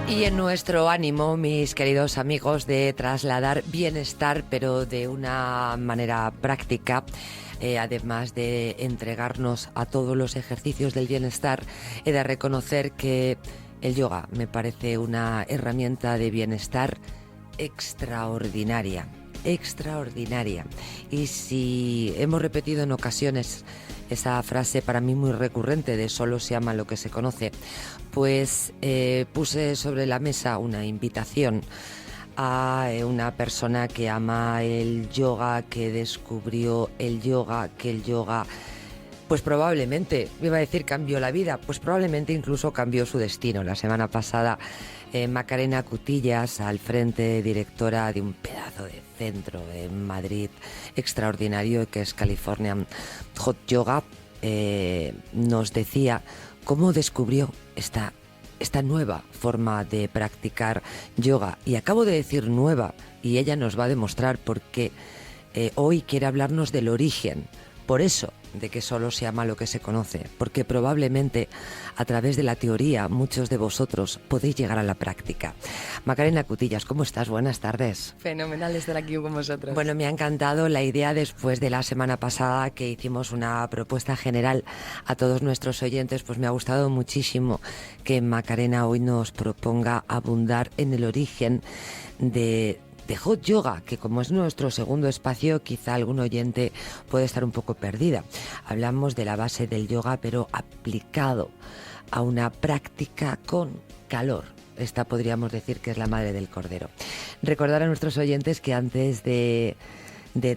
Y en nuestro ánimo, mis queridos amigos, de trasladar bienestar, pero de una manera práctica, además de entregarnos a todos los ejercicios del bienestar, he de reconocer que el yoga me parece una herramienta de bienestar extraordinaria. Y si hemos repetido en ocasiones esa frase para mí muy recurrente de solo se ama lo que se conoce, pues puse sobre la mesa una invitación a una persona que ama el yoga, que descubrió el yoga, que el yoga pues probablemente, iba a decir cambió la vida, pues probablemente incluso cambió su destino. La semana pasada Macarena Cutillas, al frente directora de un pedazo de centro en Madrid extraordinario que es Californian Hot Yoga, nos decía cómo descubrió esta nueva forma de practicar yoga. Y acabo de decir nueva, y ella nos va a demostrar por qué hoy quiere hablarnos del origen. Por eso, de que solo se ama lo que se conoce, porque probablemente a través de la teoría muchos de vosotros podéis llegar a la práctica. Macarena Cutillas, ¿cómo estás? Buenas tardes. Fenomenal estar aquí con vosotros. Bueno, me ha encantado la idea después de la semana pasada que hicimos una propuesta general a todos nuestros oyentes, pues me ha gustado muchísimo que Macarena hoy nos proponga abundar en el origen de Hot Yoga, que como es nuestro segundo espacio, quizá algún oyente puede estar un poco perdida. Hablamos de la base del yoga, pero aplicado a una práctica con calor. Esta podríamos decir que es la madre del cordero. Recordar a nuestros oyentes que antes de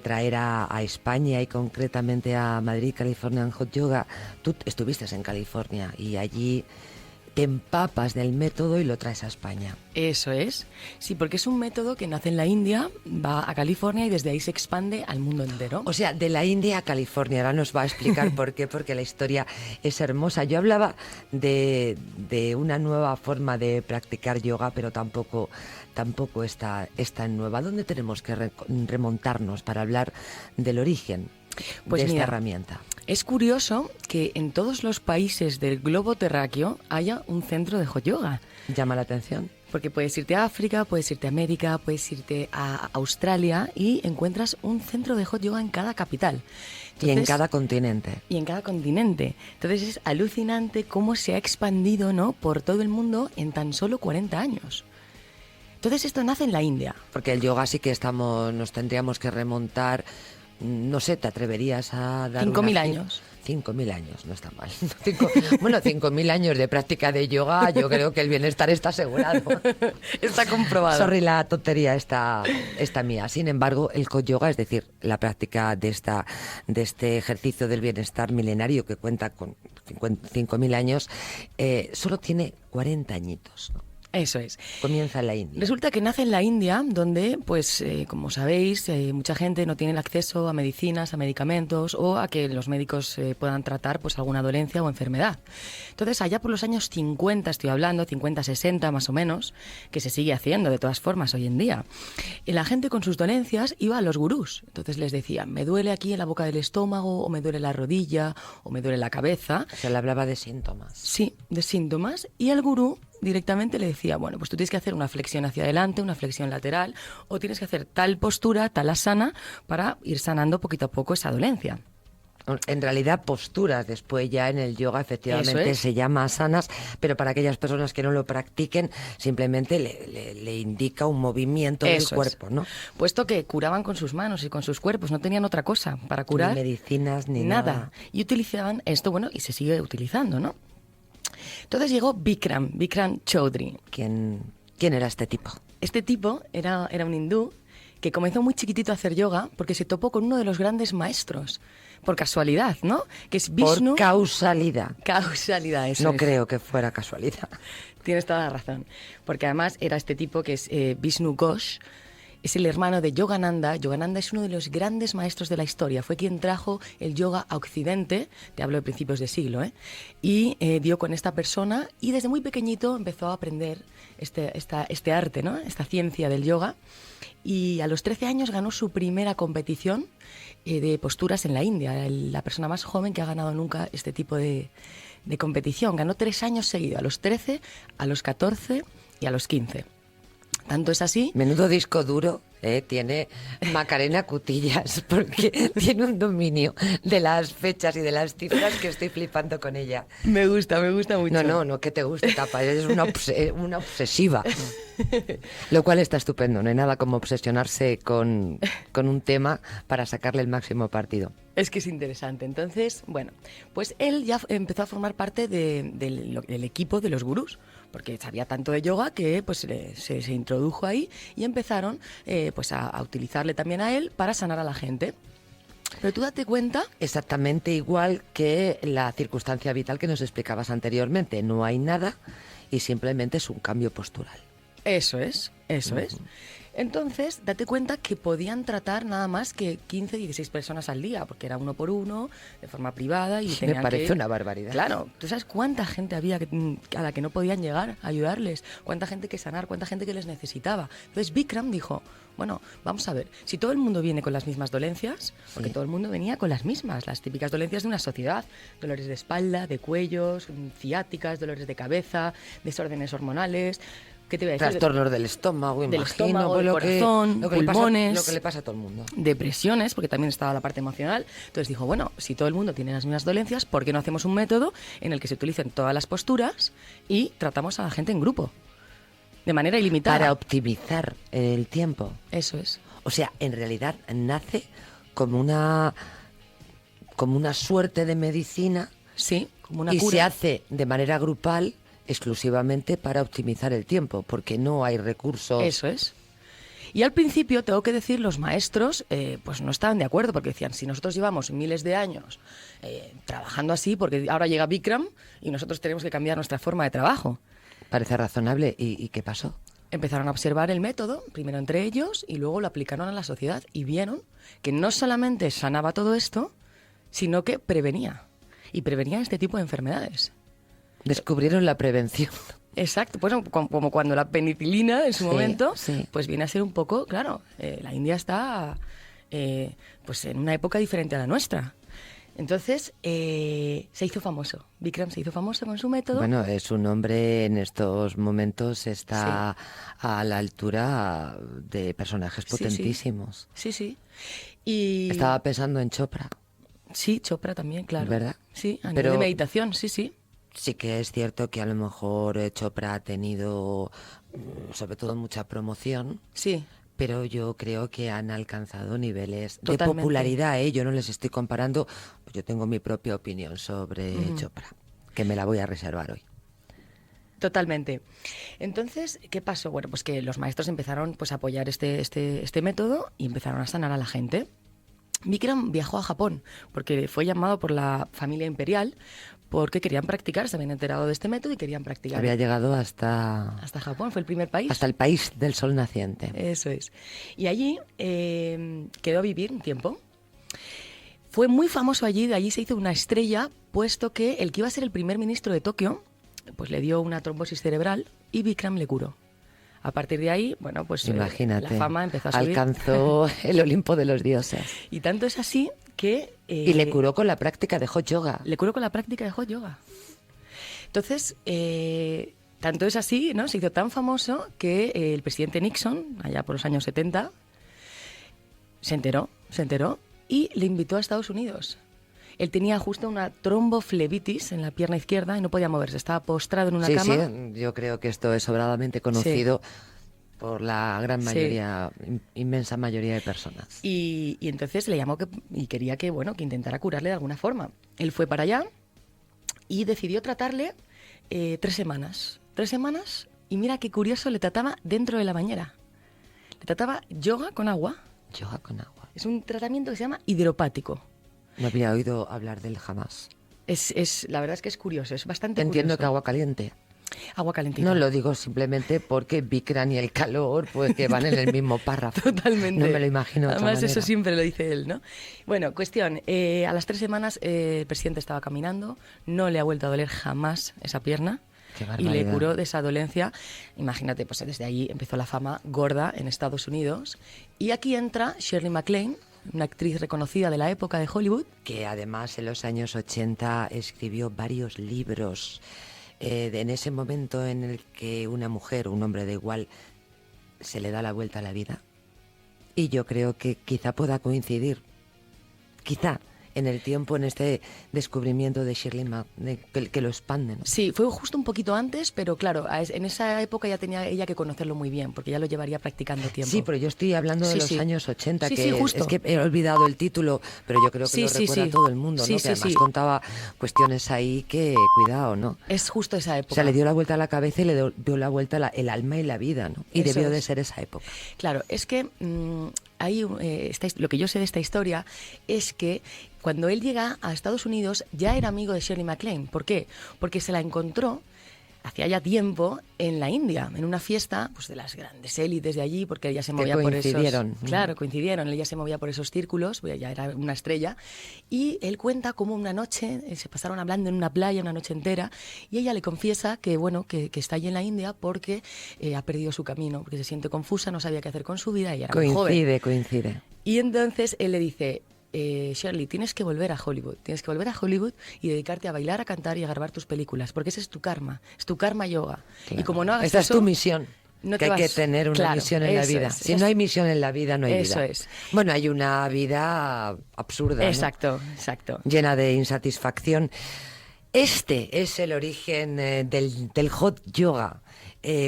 traer a España y concretamente a Madrid, Californian Hot Yoga, tú estuviste en California y allí te empapas del método y lo traes a España. Eso es. Sí, porque es un método que nace en la India, va a California y desde ahí se expande al mundo entero. O sea, de la India a California. Ahora nos va a explicar por qué, porque la historia es hermosa. Yo hablaba de una nueva forma de practicar yoga, pero tampoco está nueva. ¿Dónde tenemos que remontarnos para hablar del origen de esta herramienta? Es curioso que en todos los países del globo terráqueo haya un centro de Hot Yoga. ¿Llama la atención? Porque puedes irte a África, puedes irte a América, puedes irte a Australia y encuentras un centro de Hot Yoga en cada capital. Entonces, y en cada continente. Y en cada continente. Entonces es alucinante cómo se ha expandido, ¿no?, por todo el mundo en tan solo 40 años. Entonces esto nace en la India. Porque el yoga sí que nos tendríamos que remontar. No sé, ¿te atreverías a dar 5.000 años. 5.000 años, no está mal. 5.000 años de práctica de yoga, yo creo que el bienestar está asegurado. Está comprobado. Sorry, la tontería está mía. Sin embargo, el Hot Yoga, es decir, la práctica de este ejercicio del bienestar milenario que cuenta con 5.000 años, solo tiene 40 añitos, ¿no? Eso es. Comienza en la India. Resulta que nace en la India, donde, pues, como sabéis, mucha gente no tiene el acceso a medicinas, a medicamentos o a que los médicos puedan tratar pues alguna dolencia o enfermedad. Entonces, allá por los años 50, estoy hablando, 50, 60 más o menos, que se sigue haciendo de todas formas hoy en día, y la gente con sus dolencias iba a los gurús. Entonces les decía, me duele aquí en la boca del estómago, o me duele la rodilla, o me duele la cabeza. Se le hablaba de síntomas. Sí, de síntomas. Y el gurú directamente le decía, bueno, pues tú tienes que hacer una flexión hacia adelante, una flexión lateral, o tienes que hacer tal postura, tal asana, para ir sanando poquito a poco esa dolencia. En realidad posturas, después ya en el yoga efectivamente se llama asanas, pero para aquellas personas que no lo practiquen simplemente le indica un movimiento del cuerpo, ¿no? Puesto que curaban con sus manos y con sus cuerpos, no tenían otra cosa para curar. Ni medicinas, ni nada. Y utilizaban esto, bueno, y se sigue utilizando, ¿no? Entonces llegó Bikram Choudhury. ¿Quién era este tipo? Este tipo era un hindú que comenzó muy chiquitito a hacer yoga porque se topó con uno de los grandes maestros. Por casualidad, ¿no? Que es Vishnu. Por causalidad. Causalidad, eso no es. Creo que fuera casualidad. Tienes toda la razón. Porque además era este tipo que es Vishnu Ghosh. Es el hermano de Yogananda. Yogananda es uno de los grandes maestros de la historia. Fue quien trajo el yoga a Occidente, te hablo de principios de siglo, y dio con esta persona y desde muy pequeñito empezó a aprender este arte, ¿no? Esta ciencia del yoga. Y a los 13 años ganó su primera competición de posturas en la India. La persona más joven que ha ganado nunca este tipo de competición. Ganó 3 años seguidos, a los 13, a los 14 y a los 15. Tanto es así... Menudo disco duro tiene Macarena Cutillas, porque tiene un dominio de las fechas y de las cifras que estoy flipando con ella. Me gusta mucho. No, que te guste, Tapa, eres una obsesiva. Lo cual está estupendo, no hay nada como obsesionarse con un tema para sacarle el máximo partido. Es que es interesante. Entonces, bueno, pues él ya empezó a formar parte del equipo de los gurús, porque sabía tanto de yoga que pues se introdujo ahí y empezaron pues a utilizarle también a él para sanar a la gente. Pero tú date cuenta... Exactamente igual que la circunstancia vital que nos explicabas anteriormente. No hay nada y simplemente es un cambio postural. Eso es. Entonces, date cuenta que podían tratar nada más que 15, 16 personas al día, porque era uno por uno, de forma privada. Y me parece una barbaridad. Claro, ¿tú sabes cuánta gente había a la que no podían llegar a ayudarles? ¿Cuánta gente que sanar? ¿Cuánta gente que les necesitaba? Entonces Bikram dijo, bueno, vamos a ver, si todo el mundo viene con las mismas dolencias, porque todo el mundo venía con las mismas, las típicas dolencias de una sociedad, dolores de espalda, de cuellos, ciáticas, dolores de cabeza, desórdenes hormonales... ¿Qué te voy a decir? Trastornos del estómago, del estómago, del corazón, lo que pulmones, lo que le pasa a todo el mundo. Depresiones, porque también estaba la parte emocional. Entonces dijo, bueno, si todo el mundo tiene las mismas dolencias, ¿por qué no hacemos un método en el que se utilicen todas las posturas y tratamos a la gente en grupo? De manera ilimitada. Para optimizar el tiempo. Eso es. O sea, en realidad nace como una suerte de medicina. Sí, como una y cura. Se hace de manera grupal exclusivamente para optimizar el tiempo, porque no hay recursos. Eso es. Y al principio, tengo que decir, los maestros pues no estaban de acuerdo, porque decían, si nosotros llevamos miles de años trabajando así, porque ahora llega Bikram y nosotros tenemos que cambiar nuestra forma de trabajo. Parece razonable. ¿Y qué pasó? Empezaron a observar el método, primero entre ellos, y luego lo aplicaron a la sociedad, y vieron que no solamente sanaba todo esto, sino que prevenía. Y prevenía este tipo de enfermedades. Descubrieron la prevención. Exacto, pues como cuando la penicilina en su momento, sí. Pues viene a ser un poco, claro, la India está pues en una época diferente a la nuestra. Entonces se hizo famoso, Bikram se hizo famoso con su método. Bueno, su nombre en estos momentos está a la altura de personajes potentísimos. Sí. Y... Estaba pensando en Chopra. Sí, Chopra también, claro. ¿Verdad? Sí, a nivel de meditación, sí. Sí que es cierto que a lo mejor Chopra ha tenido, sobre todo, mucha promoción. Sí. Pero yo creo que han alcanzado niveles Totalmente. de popularidad. Yo no les estoy comparando. Pues yo tengo mi propia opinión sobre Chopra, que me la voy a reservar hoy. Totalmente. Entonces, ¿qué pasó? Bueno, pues que los maestros empezaron pues, a apoyar este método y empezaron a sanar a la gente. Bikram viajó a Japón porque fue llamado por la familia imperial porque querían practicar, se habían enterado de este método y querían practicar. Había llegado hasta Japón, fue el primer país. Hasta el país del sol naciente. Eso es. Y allí quedó a vivir un tiempo. Fue muy famoso allí, de allí se hizo una estrella, puesto que el que iba a ser el primer ministro de Tokio, pues le dio una trombosis cerebral y Bikram le curó. A partir de ahí, bueno, pues imagínate, la fama empezó a subir. Alcanzó el Olimpo de los dioses. Y tanto es así que... y le curó con la práctica de hot yoga. Le curó con la práctica de hot yoga. Entonces, tanto es así, ¿no? Se hizo tan famoso que el presidente Nixon, allá por los años 70, se enteró y le invitó a Estados Unidos. Él tenía justo una tromboflebitis en la pierna izquierda y no podía moverse, estaba postrado en una cama. Sí, yo creo que esto es sobradamente conocido por la gran mayoría, inmensa mayoría de personas. Y entonces le llamó y quería que intentara curarle de alguna forma. Él fue para allá y decidió tratarle 3 semanas. 3 semanas y mira qué curioso, le trataba dentro de la bañera. Le trataba yoga con agua. Yoga con agua. Es un tratamiento que se llama hidropático. No había oído hablar de él jamás. La verdad es que es curioso, es bastante Entiendo curioso. que agua caliente. Agua calentita. No lo digo simplemente porque Bikram y el calor pues que van en el mismo párrafo. Totalmente. No me lo imagino de otra Además, manera. eso siempre lo dice él, ¿no? Bueno, cuestión. A las 3 semanas el presidente estaba caminando, no le ha vuelto a doler jamás esa pierna. Qué Y barbaridad. le curó de esa dolencia. Imagínate, pues desde ahí empezó la fama gorda en Estados Unidos. Y aquí entra Shirley MacLaine, una actriz reconocida de la época de Hollywood. Que además en los años 80 escribió varios libros en ese momento en el que una mujer, un hombre da igual, se le da la vuelta a la vida. Y yo creo que quizá pueda coincidir, quizá, en el tiempo, en este descubrimiento de Shirley que lo expande, ¿no? Sí, fue justo un poquito antes, pero claro, en esa época ya tenía ella que conocerlo muy bien, porque ya lo llevaría practicando tiempo. Sí, pero yo estoy hablando de los años 80, que justo. es que he olvidado el título, pero yo creo que lo recuerda todo el mundo, ¿no? Que además contaba cuestiones ahí que, cuidado, ¿no? Es justo esa época. O sea, le dio la vuelta a la cabeza y le dio la vuelta el alma y la vida, ¿no? Y debió de ser esa época. Claro, es que hay lo que yo sé de esta historia es que cuando él llega a Estados Unidos ya era amigo de Shirley MacLaine. ¿Por qué? Porque se la encontró hacía ya tiempo en la India, en una fiesta pues de las grandes élites de allí, porque ella se movía por esos... Claro, coincidieron, ella se movía por esos círculos, ya era una estrella, y él cuenta cómo una noche se pasaron hablando en una playa una noche entera, y ella le confiesa que, bueno, que está allí en la India porque ha perdido su camino, porque se siente confusa, no sabía qué hacer con su vida, y era muy joven. Coincide. Y entonces él le dice... Shirley, tienes que volver a Hollywood y dedicarte a bailar, a cantar y a grabar tus películas, porque ese es tu karma yoga. Claro. Y como no hagas esa eso, es tu misión. No que hay que tener una misión en la vida. Si no hay misión en la vida, no hay vida. Eso es. Bueno, hay una vida absurda, exacto, ¿no? Exacto. Llena de insatisfacción. Este es el origen del hot yoga.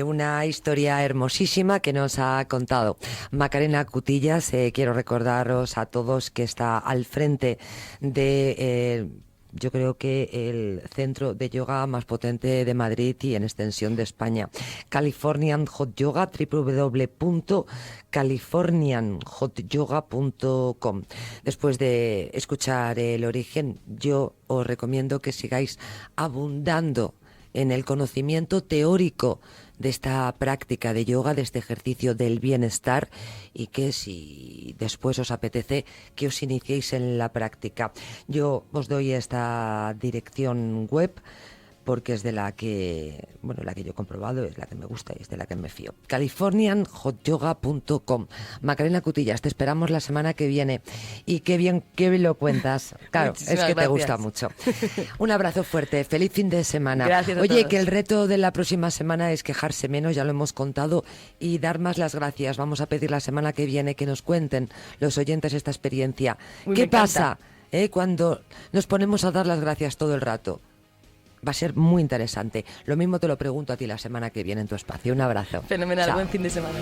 Una historia hermosísima que nos ha contado Macarena Cutillas. Quiero recordaros a todos que está al frente de... yo creo que el centro de yoga más potente de Madrid y en extensión de España. Californian Hot Yoga, www.californianhotyoga.com. Después de escuchar el origen, yo os recomiendo que sigáis abundando en el conocimiento teórico de esta práctica de yoga, de este ejercicio del bienestar, y que si después os apetece que os iniciéis en la práctica. Yo os doy esta dirección web porque es de la que yo he comprobado, es la que me gusta y es de la que me fío. californianhotyoga.com. Macarena Cutillas, te esperamos la semana que viene. Y qué bien lo cuentas. Claro, es que gracias. Te gusta mucho. Un abrazo fuerte, feliz fin de semana. Gracias a Oye, todos. Que el reto de la próxima semana es quejarse menos, ya lo hemos contado, y dar más las gracias. Vamos a pedir la semana que viene que nos cuenten los oyentes esta experiencia. ¿Qué pasa cuando nos ponemos a dar las gracias todo el rato? Va a ser muy interesante. Lo mismo te lo pregunto a ti la semana que viene en tu espacio. Un abrazo. Fenomenal, Chao. buen fin de semana.